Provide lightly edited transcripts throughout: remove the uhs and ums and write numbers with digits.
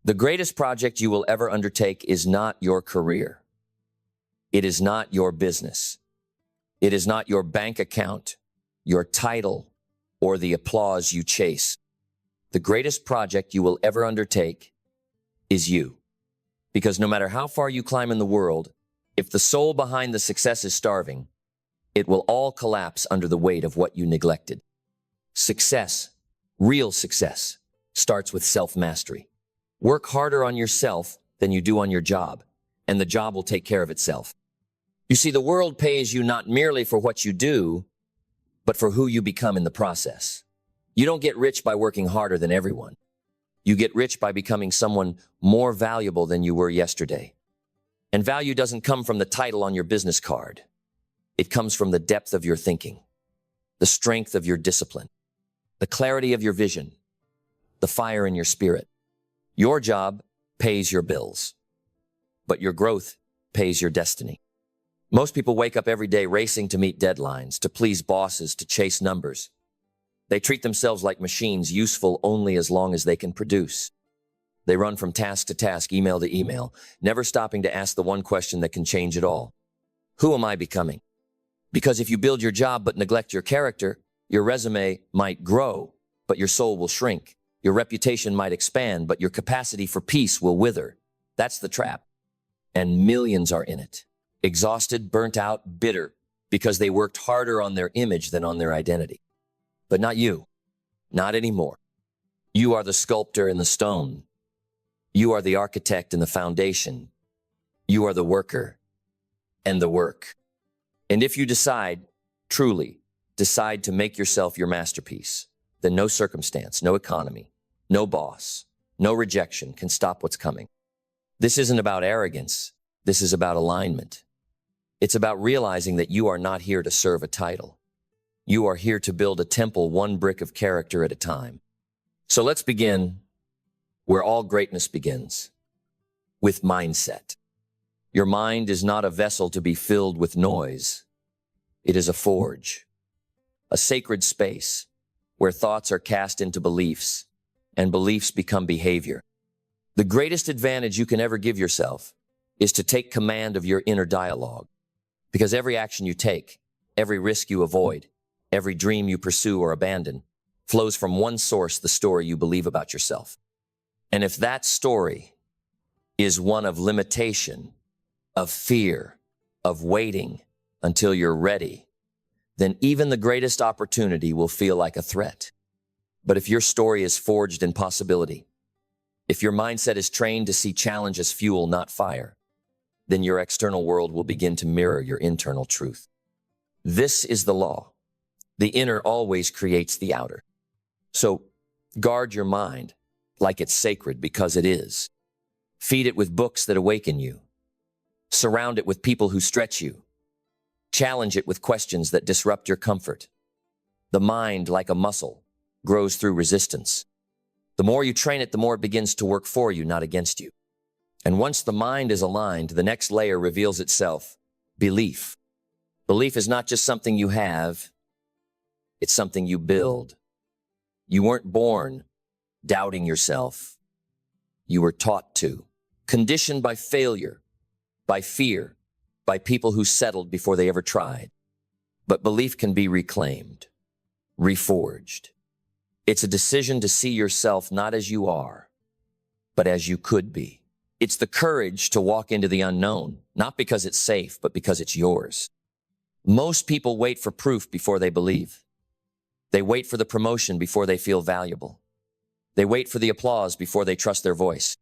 The greatest project you will ever undertake is not your career. It is not your business. It is not your bank account, your title, or the applause you chase. The greatest project you will ever undertake is you. Because no matter how far you climb in the world, if the soul behind the success is starving, it will all collapse under the weight of what you neglected. Success, real success, starts with self-mastery. Work harder on yourself than you do on your job, and the job will take care of itself. You see, the world pays you not merely for what you do, but for who you become in the process. You don't get rich by working harder than everyone. You get rich by becoming someone more valuable than you were yesterday. And value doesn't come from the title on your business card. It comes from the depth of your thinking, the strength of your discipline, the clarity of your vision, the fire in your spirit. Your job pays your bills, but your growth pays your destiny. Most people wake up every day racing to meet deadlines, to please bosses, to chase numbers. They treat themselves like machines, useful only as long as they can produce. They run from task to task, email to email, never stopping to ask the one question that can change it all. Who am I becoming? Because if you build your job but neglect your character, your resume might grow, but your soul will shrink. Your reputation might expand, but your capacity for peace will wither. That's the trap. And millions are in it. Exhausted, burnt out, bitter, because they worked harder on their image than on their identity. But not you. Not anymore. You are the sculptor in the stone. You are the architect in the foundation. You are the worker and the work. And if you truly decide to make yourself your masterpiece, then no circumstance, no economy, no boss, no rejection can stop what's coming. This isn't about arrogance. This is about alignment. It's about realizing that you are not here to serve a title. You are here to build a temple one brick of character at a time. So let's begin where all greatness begins, with mindset. Your mind is not a vessel to be filled with noise. It is a forge, a sacred space where thoughts are cast into beliefs and beliefs become behavior. The greatest advantage you can ever give yourself is to take command of your inner dialogue. Because every action you take, every risk you avoid, every dream you pursue or abandon, flows from one source, the story you believe about yourself. And if that story is one of limitation, of fear, of waiting until you're ready, then even the greatest opportunity will feel like a threat. But if your story is forged in possibility, if your mindset is trained to see challenge as fuel, not fire, then your external world will begin to mirror your internal truth. This is the law. The inner always creates the outer. So guard your mind like it's sacred, because it is. Feed it with books that awaken you. Surround it with people who stretch you. Challenge it with questions that disrupt your comfort. The mind, like a muscle, grows through resistance. The more you train it, the more it begins to work for you, not against you. And once the mind is aligned, the next layer reveals itself: belief. Belief is not just something you have, it's something you build. You weren't born doubting yourself. You were taught to, conditioned by failure, by fear, by people who settled before they ever tried. But belief can be reclaimed, reforged. It's a decision to see yourself not as you are, but as you could be. It's the courage to walk into the unknown, not because it's safe, but because it's yours. Most people wait for proof before they believe. They wait for the promotion before they feel valuable. They wait for the applause before they trust their voice.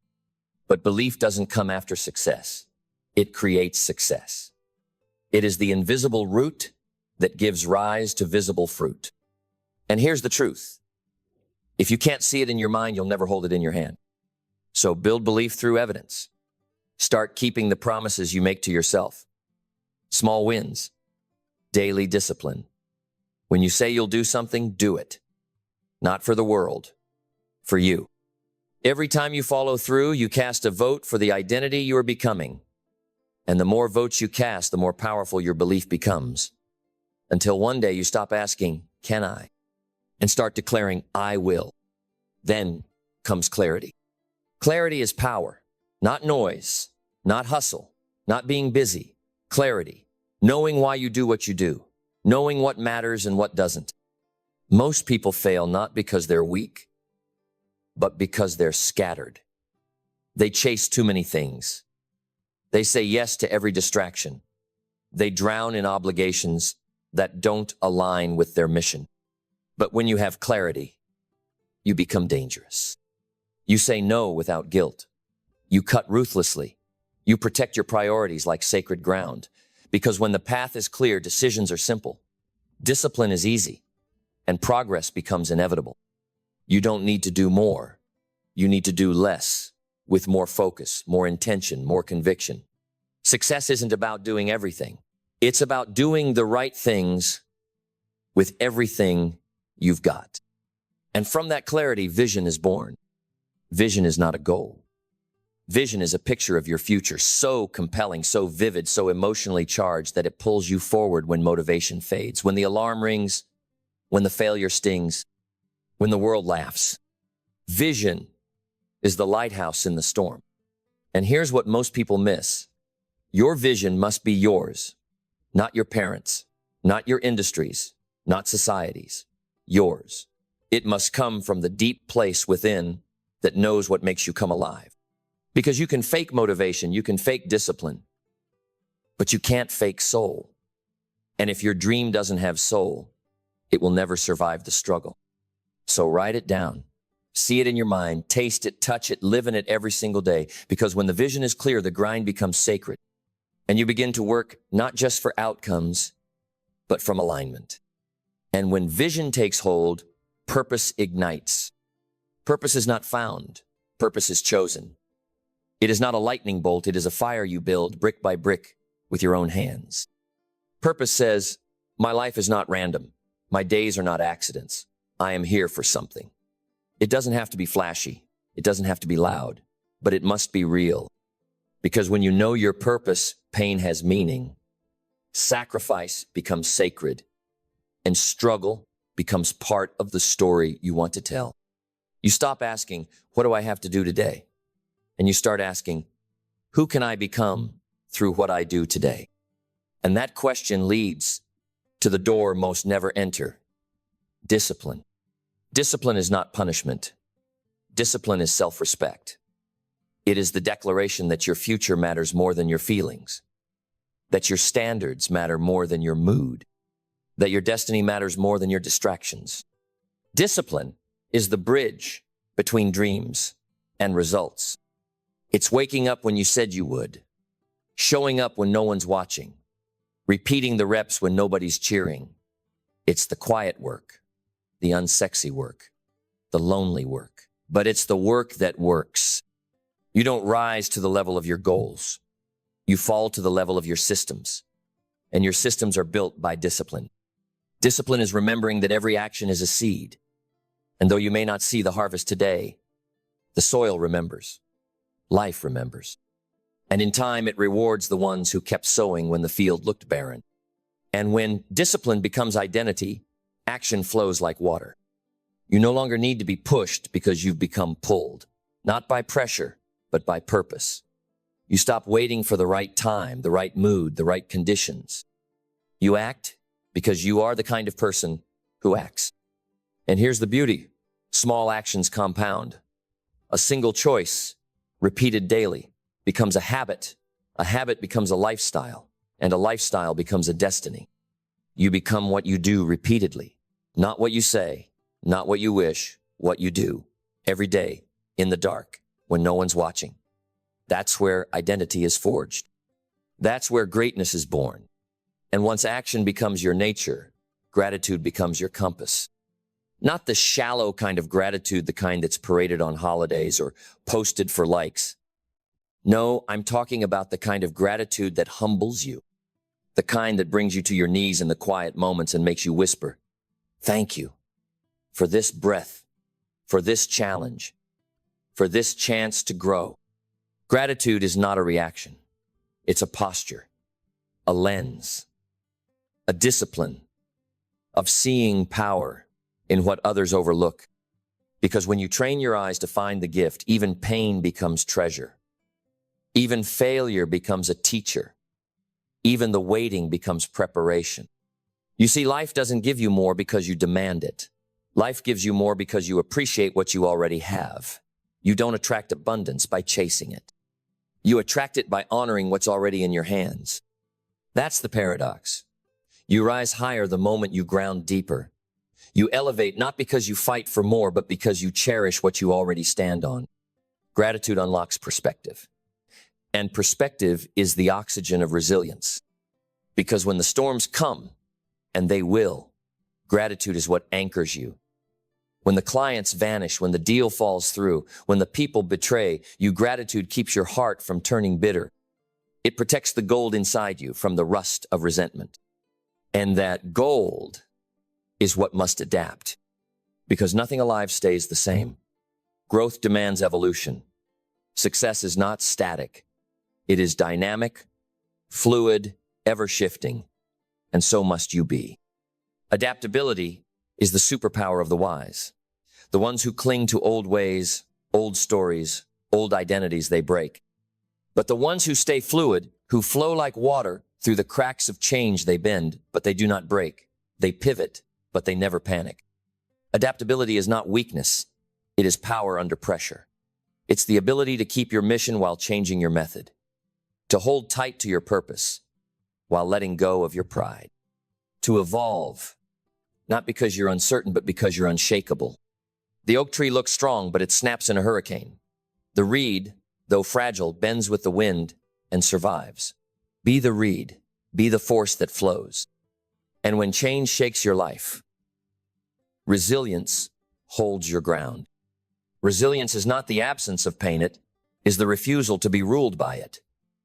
But belief doesn't come after success. It creates success. It is the invisible root that gives rise to visible fruit. And here's the truth. If you can't see it in your mind, you'll never hold it in your hand. So build belief through evidence. Start keeping the promises you make to yourself. Small wins. Daily discipline. When you say you'll do something, do it. Not for the world, for you. Every time you follow through, you cast a vote for the identity you are becoming. And the more votes you cast, the more powerful your belief becomes. Until one day you stop asking, "Can I?" and start declaring, "I will." Then comes clarity. Clarity is power, not noise, not hustle, not being busy. Clarity, knowing why you do what you do, knowing what matters and what doesn't. Most people fail not because they're weak, but because they're scattered. They chase too many things. They say yes to every distraction. They drown in obligations that don't align with their mission. But when you have clarity, you become dangerous. You say no without guilt. You cut ruthlessly. You protect your priorities like sacred ground. Because when the path is clear, decisions are simple. Discipline is easy, and progress becomes inevitable. You don't need to do more. You need to do less, with more focus, more intention, more conviction. Success isn't about doing everything. It's about doing the right things with everything you've got. And from that clarity, vision is born. Vision is not a goal. Vision is a picture of your future, so compelling, so vivid, so emotionally charged that it pulls you forward when motivation fades, when the alarm rings, when the failure stings, when the world laughs. Vision is the lighthouse in the storm. And here's what most people miss. Your vision must be yours, not your parents', not your industry's, not society's, yours. It must come from the deep place within that knows what makes you come alive. Because you can fake motivation, you can fake discipline, but you can't fake soul. And if your dream doesn't have soul, it will never survive the struggle. So write it down. See it in your mind, taste it, touch it, live in it every single day. Because when the vision is clear, the grind becomes sacred. And you begin to work not just for outcomes, but from alignment. And when vision takes hold, purpose ignites. Purpose is not found. Purpose is chosen. It is not a lightning bolt. It is a fire you build brick by brick with your own hands. Purpose says, my life is not random. My days are not accidents. I am here for something. It doesn't have to be flashy. It doesn't have to be loud, but it must be real. Because when you know your purpose, pain has meaning. Sacrifice becomes sacred, and struggle becomes part of the story you want to tell. You stop asking, what do I have to do today? And you start asking, who can I become through what I do today? And that question leads to the door most never enter. Discipline. Discipline is not punishment. Discipline is self-respect. It is the declaration that your future matters more than your feelings, that your standards matter more than your mood, that your destiny matters more than your distractions. Discipline is the bridge between dreams and results. It's waking up when you said you would, showing up when no one's watching, repeating the reps when nobody's cheering. It's the quiet work, the unsexy work, the lonely work, but it's the work that works. You don't rise to the level of your goals. You fall to the level of your systems, and your systems are built by discipline. Discipline is remembering that every action is a seed, and though you may not see the harvest today, the soil remembers. Life remembers. And in time, it rewards the ones who kept sowing when the field looked barren. And when discipline becomes identity, action flows like water. You no longer need to be pushed because you've become pulled, not by pressure, but by purpose. You stop waiting for the right time, the right mood, the right conditions. You act because you are the kind of person who acts. And here's the beauty. Small actions compound. A single choice, repeated daily, becomes a habit becomes a lifestyle, and a lifestyle becomes a destiny. You become what you do repeatedly, not what you say, not what you wish, what you do, every day, in the dark, when no one's watching. That's where identity is forged. That's where greatness is born. And once action becomes your nature, gratitude becomes your compass. Not the shallow kind of gratitude, the kind that's paraded on holidays or posted for likes. No, I'm talking about the kind of gratitude that humbles you, the kind that brings you to your knees in the quiet moments and makes you whisper, thank you for this breath, for this challenge, for this chance to grow. Gratitude is not a reaction. It's a posture, a lens, a discipline of seeing power in what others overlook. Because when you train your eyes to find the gift, even pain becomes treasure. Even failure becomes a teacher. Even the waiting becomes preparation. You see, life doesn't give you more because you demand it. Life gives you more because you appreciate what you already have. You don't attract abundance by chasing it. You attract it by honoring what's already in your hands. That's the paradox. You rise higher the moment you ground deeper. You elevate not because you fight for more, but because you cherish what you already stand on. Gratitude unlocks perspective. And perspective is the oxygen of resilience. Because when the storms come, and they will, gratitude is what anchors you. When the clients vanish, when the deal falls through, when the people betray you, gratitude keeps your heart from turning bitter. It protects the gold inside you from the rust of resentment. And that gold is what must adapt, because nothing alive stays the same. Growth demands evolution. Success is not static. It is dynamic, fluid, ever-shifting, and so must you be. Adaptability is the superpower of the wise. The ones who cling to old ways, old stories, old identities they break. But the ones who stay fluid, who flow like water through the cracks of change, they bend, but they do not break. They pivot, but they never panic. Adaptability is not weakness. It is power under pressure. It's the ability to keep your mission while changing your method. To hold tight to your purpose while letting go of your pride. To evolve, not because you're uncertain, but because you're unshakable. The oak tree looks strong, but it snaps in a hurricane. The reed, though fragile, bends with the wind and survives. Be the reed. Be the force that flows. And when change shakes your life, resilience holds your ground. Resilience is not the absence of pain, it is the refusal to be ruled by it.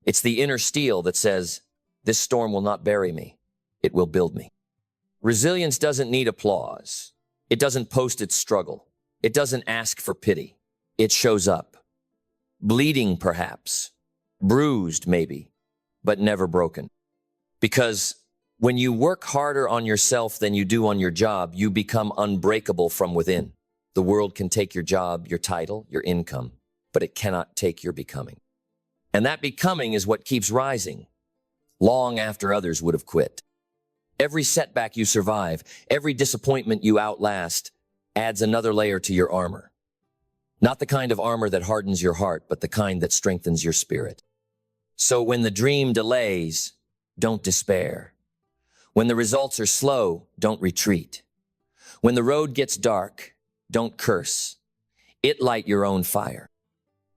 It's the inner steel that says, this storm will not bury me, it will build me. Resilience doesn't need applause. It doesn't post its struggle. It doesn't ask for pity. It shows up. Bleeding, perhaps. Bruised, maybe, but never broken. Because when you work harder on yourself than you do on your job, you become unbreakable from within. The world can take your job, your title, your income, but it cannot take your becoming. And that becoming is what keeps rising, long after others would have quit. Every setback you survive, every disappointment you outlast, adds another layer to your armor. Not the kind of armor that hardens your heart, but the kind that strengthens your spirit. So when the dream delays, don't despair. When the results are slow, don't retreat. When the road gets dark, don't curse. It light your own fire.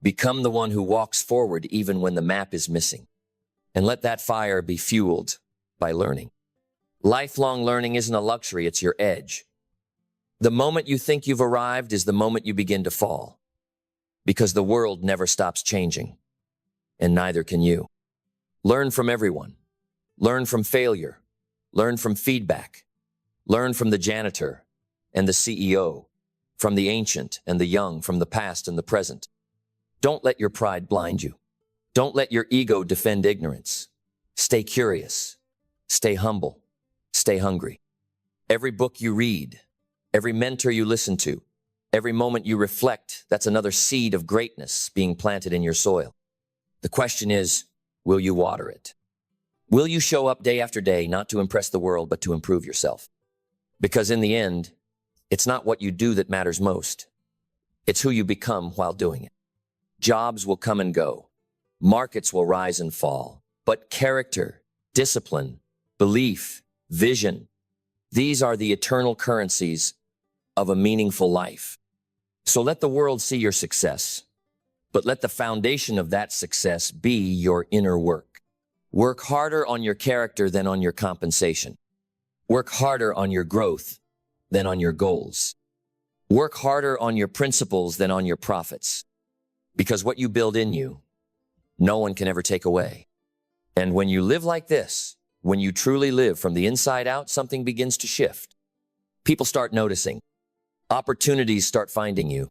Become the one who walks forward even when the map is missing. And let that fire be fueled by learning. Lifelong learning isn't a luxury, it's your edge. The moment you think you've arrived is the moment you begin to fall. Because the world never stops changing. And neither can you. Learn from everyone. Learn from failure. Learn from feedback. Learn from the janitor and the CEO. From the ancient and the young, from the past and the present. Don't let your pride blind you. Don't let your ego defend ignorance. Stay curious. Stay humble. Stay hungry. Every book you read, every mentor you listen to, every moment you reflect, that's another seed of greatness being planted in your soil. The question is, will you water it? Will you show up day after day, not to impress the world, but to improve yourself? Because in the end, it's not what you do that matters most. It's who you become while doing it. Jobs will come and go. Markets will rise and fall. But character, discipline, belief, vision, these are the eternal currencies of a meaningful life. So let the world see your success, but let the foundation of that success be your inner work. Work harder on your character than on your compensation. Work harder on your growth than on your goals. Work harder on your principles than on your profits. Because what you build in you, no one can ever take away. And when you live like this, when you truly live from the inside out, something begins to shift. People start noticing. Opportunities start finding you.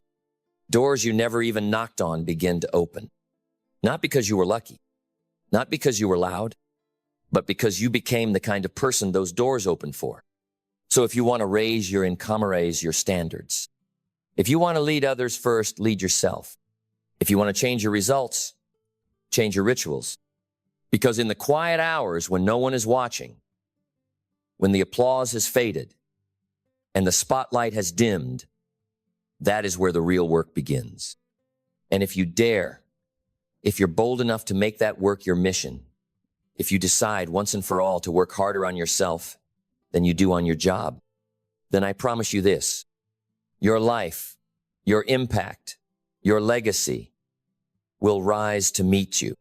Doors you never even knocked on begin to open. Not because you were lucky, not because you were loud, but because you became the kind of person those doors open for. So if you want to raise your incomes, your standards, If you want to lead others first, lead yourself. If you want to change your results, change your rituals. Because in the quiet hours when no one is watching, when the applause has faded and the spotlight has dimmed, that is where the real work begins. And if you dare, if you're bold enough to make that work your mission, if you decide once and for all to work harder on yourself than you do on your job, then I promise you this: your life, your impact, your legacy will rise to meet you.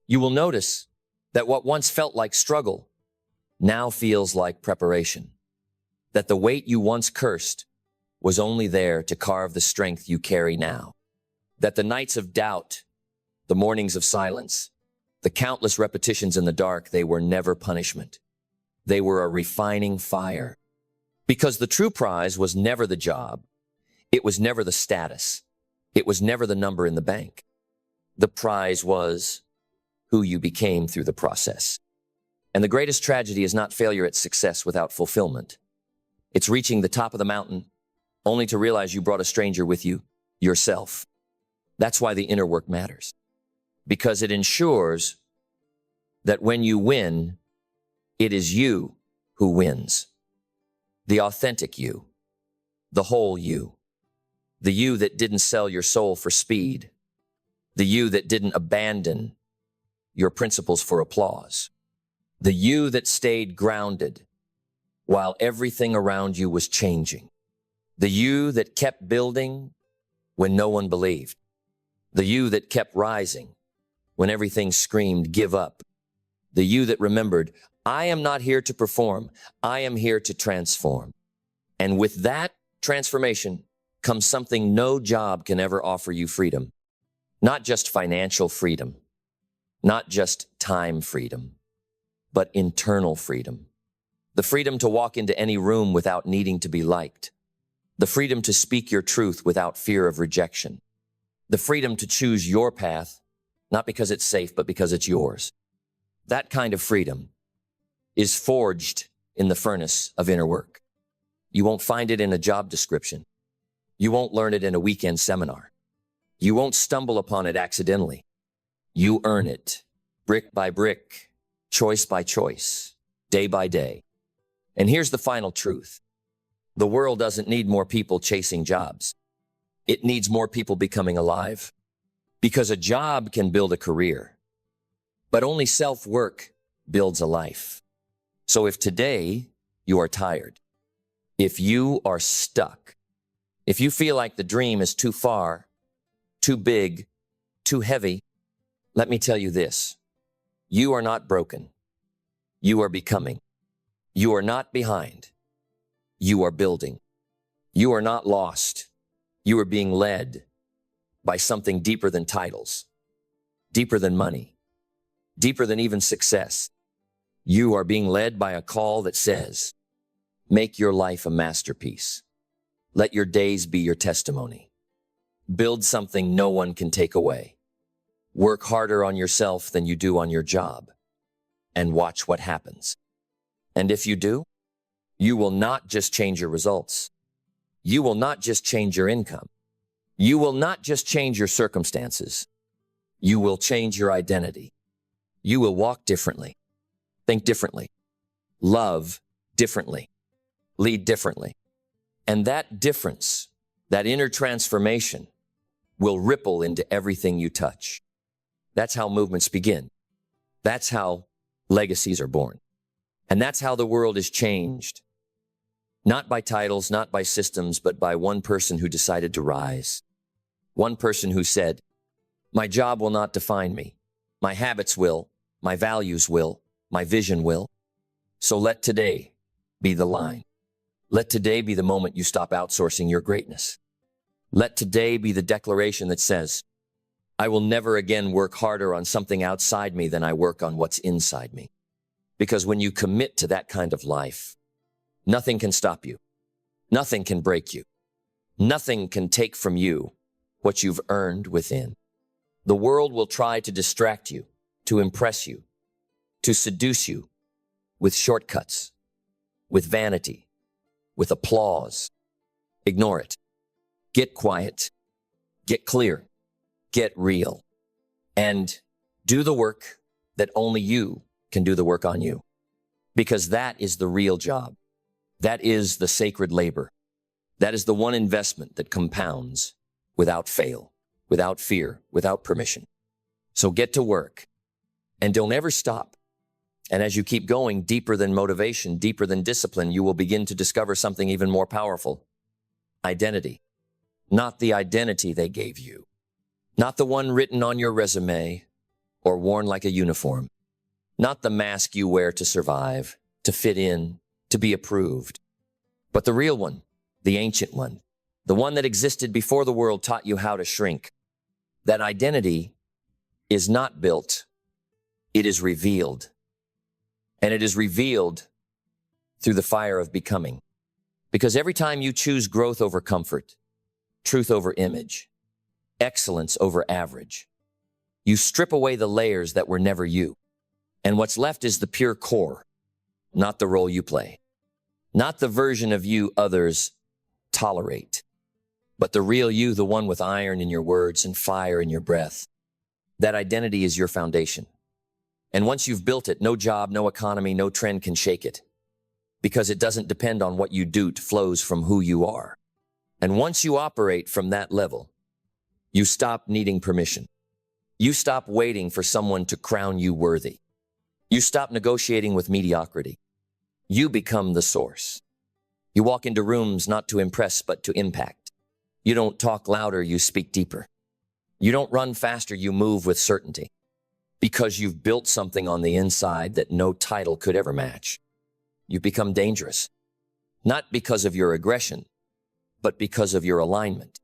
You will notice that what once felt like struggle now feels like preparation. That the weight you once cursed was only there to carve the strength you carry now. That the nights of doubt, the mornings of silence, the countless repetitions in the dark, they were never punishment. They were a refining fire. Because the true prize was never the job. It was never the status. It was never the number in the bank. The prize was who you became through the process. And the greatest tragedy is not failure at success without fulfillment. It's reaching the top of the mountain only to realize you brought a stranger with you, yourself. That's why the inner work matters. Because it ensures that when you win, it is you who wins. The authentic you, the whole you, the you that didn't sell your soul for speed, the you that didn't abandon your principles for applause, the you that stayed grounded while everything around you was changing, the you that kept building when no one believed, the you that kept rising when everything screamed, give up, the you that remembered, I am not here to perform, I am here to transform. And with that transformation comes something no job can ever offer you: freedom. Not just financial freedom, not just time freedom, but internal freedom. The freedom to walk into any room without needing to be liked. The freedom to speak your truth without fear of rejection. The freedom to choose your path, not because it's safe, but because it's yours. That kind of freedom is forged in the furnace of inner work. You won't find it in a job description. You won't learn it in a weekend seminar. You won't stumble upon it accidentally. You earn it, brick by brick, choice by choice, day by day. And here's the final truth. The world doesn't need more people chasing jobs. It needs more people becoming alive. Because a job can build a career, but only self-work builds a life. So if today you are tired, if you are stuck, if you feel like the dream is too far, too big, too heavy, let me tell you this: you are not broken. You are becoming. You are not behind. You are building. You are not lost. You are being led by something deeper than titles, deeper than money, deeper than even success. You are being led by a call that says, make your life a masterpiece. Let your days be your testimony. Build something no one can take away. Work harder on yourself than you do on your job, and watch what happens. And if you do, you will not just change your results. You will not just change your income. You will not just change your circumstances. You will change your identity. You will walk differently, think differently, love differently, lead differently. And that difference, that inner transformation, will ripple into everything you touch. That's how movements begin. That's how legacies are born. And that's how the world is changed. Not by titles, not by systems, but by one person who decided to rise. One person who said, my job will not define me. My habits will, my values will, my vision will. So let today be the line. Let today be the moment you stop outsourcing your greatness. Let today be the declaration that says, I will never again work harder on something outside me than I work on what's inside me. Because when you commit to that kind of life, nothing can stop you. Nothing can break you. Nothing can take from you what you've earned within. The world will try to distract you, to impress you, to seduce you with shortcuts, with vanity, with applause. Ignore it. Get quiet, get clear, get real, and do the work that only you can do the work on you. Because that is the real job. That is the sacred labor. That is the one investment that compounds without fail, without fear, without permission. So get to work and don't ever stop. And as you keep going deeper than motivation, deeper than discipline, you will begin to discover something even more powerful. Identity. Not the identity they gave you. Not the one written on your resume or worn like a uniform. Not the mask you wear to survive, to fit in, to be approved. But the real one, the ancient one, the one that existed before the world taught you how to shrink. That identity is not built, it is revealed. And it is revealed through the fire of becoming. Because every time you choose growth over comfort, truth over image, excellence over average, you strip away the layers that were never you. And what's left is the pure core, not the role you play, not the version of you others tolerate, but the real you, the one with iron in your words and fire in your breath. That identity is your foundation. And once you've built it, no job, no economy, no trend can shake it, because it doesn't depend on what you do, it flows from who you are. And once you operate from that level, you stop needing permission. You stop waiting for someone to crown you worthy. You stop negotiating with mediocrity. You become the source. You walk into rooms not to impress, but to impact. You don't talk louder, you speak deeper. You don't run faster, you move with certainty. Because you've built something on the inside that no title could ever match. You become dangerous. Not because of your aggression, but because of your alignment.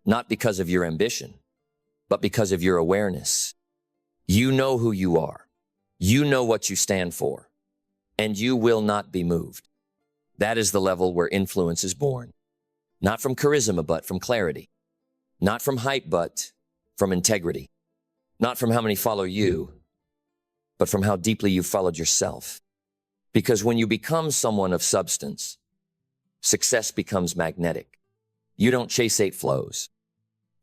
Not because of your ambition, but because of your awareness. You know who you are. You know what you stand for, and you will not be moved. That is the level where influence is born. Not from charisma, but from clarity. Not from hype, but from integrity. Not from how many follow you, but from how deeply you followed yourself. Because when you become someone of substance, success becomes magnetic. You don't chase it flows.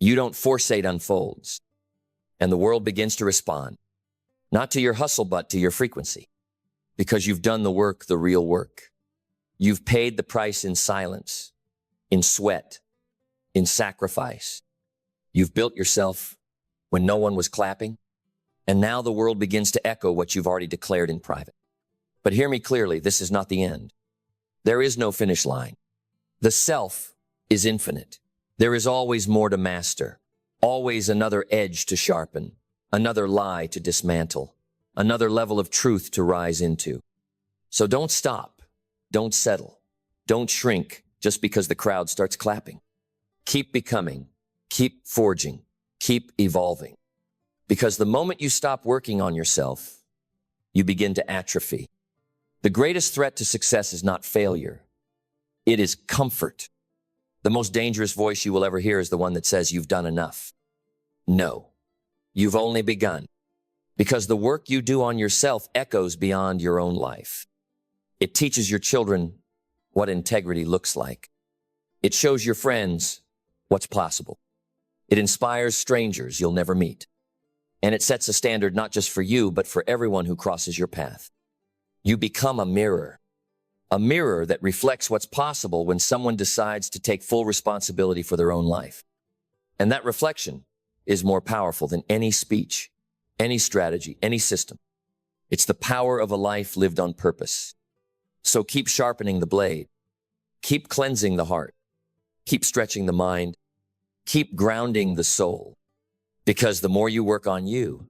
You don't force it unfolds. And the world begins to respond. Not to your hustle, but to your frequency. Because you've done the work, the real work. You've paid the price in silence, in sweat, in sacrifice. You've built yourself when no one was clapping. And now the world begins to echo what you've already declared in private. But hear me clearly, this is not the end. There is no finish line. The self is infinite. There is always more to master, always another edge to sharpen, another lie to dismantle, another level of truth to rise into. So don't stop, don't settle, don't shrink just because the crowd starts clapping. Keep becoming, keep forging, keep evolving. Because the moment you stop working on yourself, you begin to atrophy. The greatest threat to success is not failure. It is comfort. The most dangerous voice you will ever hear is the one that says you've done enough. No. You've only begun, because the work you do on yourself echoes beyond your own life. It teaches your children what integrity looks like. It shows your friends what's possible. It inspires strangers you'll never meet. And it sets a standard not just for you, but for everyone who crosses your path. You become a mirror that reflects what's possible when someone decides to take full responsibility for their own life. And that reflection is more powerful than any speech, any strategy, any system. It's the power of a life lived on purpose. So keep sharpening the blade. Keep cleansing the heart. Keep stretching the mind. Keep grounding the soul. Because the more you work on you,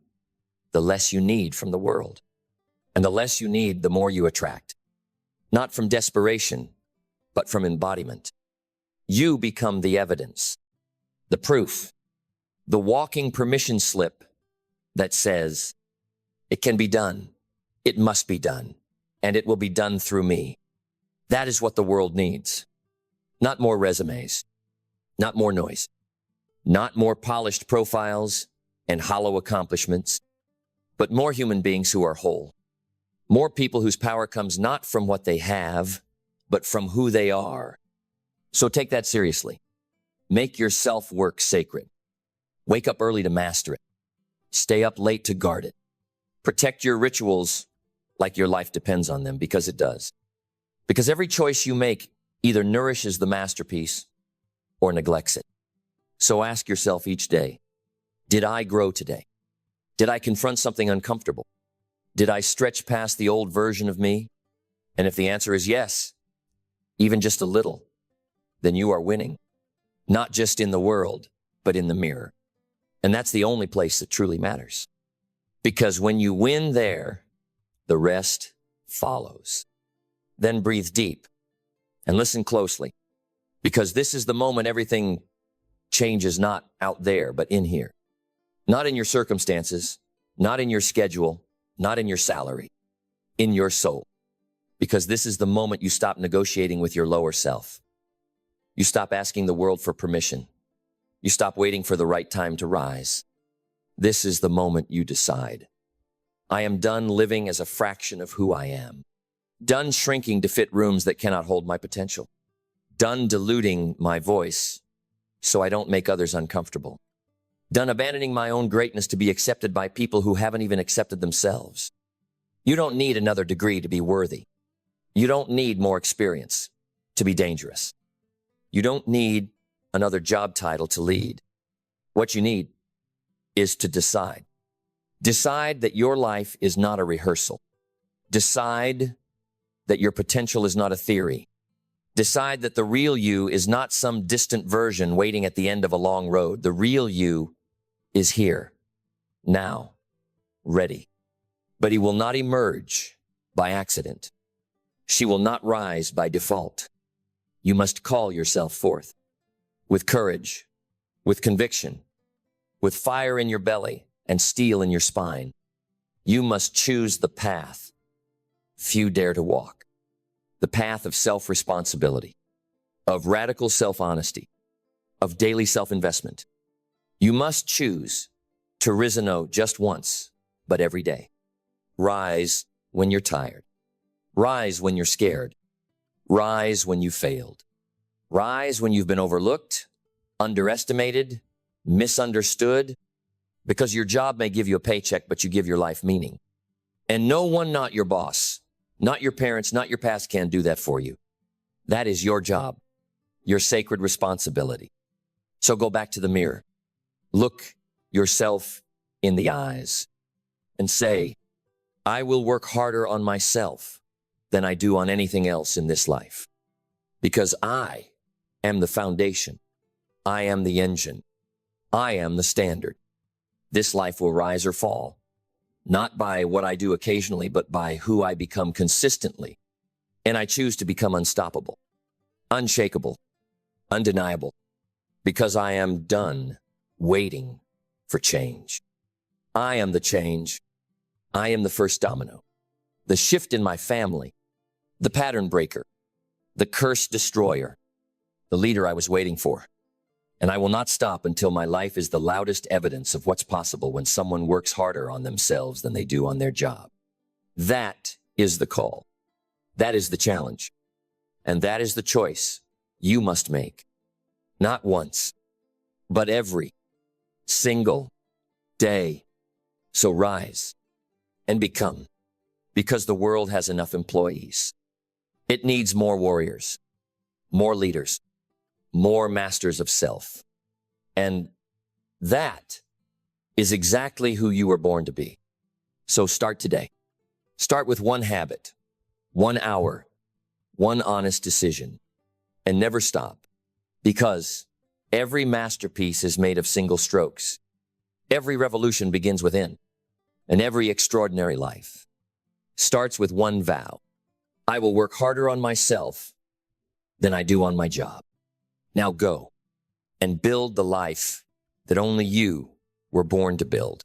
the less you need from the world. And the less you need, the more you attract. Not from desperation, but from embodiment. You become the evidence, the proof, the walking permission slip that says, it can be done, it must be done, and it will be done through me. That is what the world needs. Not more resumes, not more noise, not more polished profiles and hollow accomplishments, but more human beings who are whole. More people whose power comes not from what they have, but from who they are. So take that seriously. Make your self-work sacred. Wake up early to master it. Stay up late to guard it. Protect your rituals like your life depends on them, because it does. Because every choice you make either nourishes the masterpiece or neglects it. So ask yourself each day, did I grow today? Did I confront something uncomfortable? Did I stretch past the old version of me? And if the answer is yes, even just a little, then you are winning. Not just in the world, but in the mirror. And that's the only place that truly matters. Because when you win there, the rest follows. Then breathe deep and listen closely, because this is the moment everything changes, not out there, but in here. Not in your circumstances, not in your schedule, not in your salary, in your soul. Because this is the moment you stop negotiating with your lower self. You stop asking the world for permission. You stop waiting for the right time to rise. This is the moment you decide. I am done living as a fraction of who I am. Done shrinking to fit rooms that cannot hold my potential. Done diluting my voice so I don't make others uncomfortable. Done abandoning my own greatness to be accepted by people who haven't even accepted themselves. You don't need another degree to be worthy. You don't need more experience to be dangerous. You don't need another job title to lead. What you need is to decide. Decide that your life is not a rehearsal. Decide that your potential is not a theory. Decide that the real you is not some distant version waiting at the end of a long road. The real you is here, now, ready. But he will not emerge by accident. She will not rise by default. You must call yourself forth with courage, with conviction, with fire in your belly and steel in your spine. You must choose the path few dare to walk, the path of self-responsibility, of radical self-honesty, of daily self-investment. You must choose to rise just once, but every day. Rise when you're tired. Rise when you're scared. Rise when you failed. Rise when you've been overlooked, underestimated, misunderstood, because your job may give you a paycheck, but you give your life meaning. And no one, not your boss, not your parents, not your past, can do that for you. That is your job, your sacred responsibility. So go back to the mirror. Look yourself in the eyes and say, I will work harder on myself than I do on anything else in this life. Because I am the foundation. I am the engine. I am the standard. This life will rise or fall, not by what I do occasionally, but by who I become consistently. And I choose to become unstoppable, unshakable, undeniable, because I am done waiting for change. I am the change. I am the first domino, the shift in my family, the pattern breaker, the curse destroyer, the leader I was waiting for. And I will not stop until my life is the loudest evidence of what's possible when someone works harder on themselves than they do on their job. That is the call. That is the challenge. And that is the choice you must make. Not once, but every single day. So rise and become, because the world has enough employees. It needs more warriors, more leaders, more masters of self. And that is exactly who you were born to be. So start today. Start with one habit, 1 hour, one honest decision, and never stop, because every masterpiece is made of single strokes. Every revolution begins within, and every extraordinary life starts with one vow. I will work harder on myself than I do on my job. Now go and build the life that only you were born to build.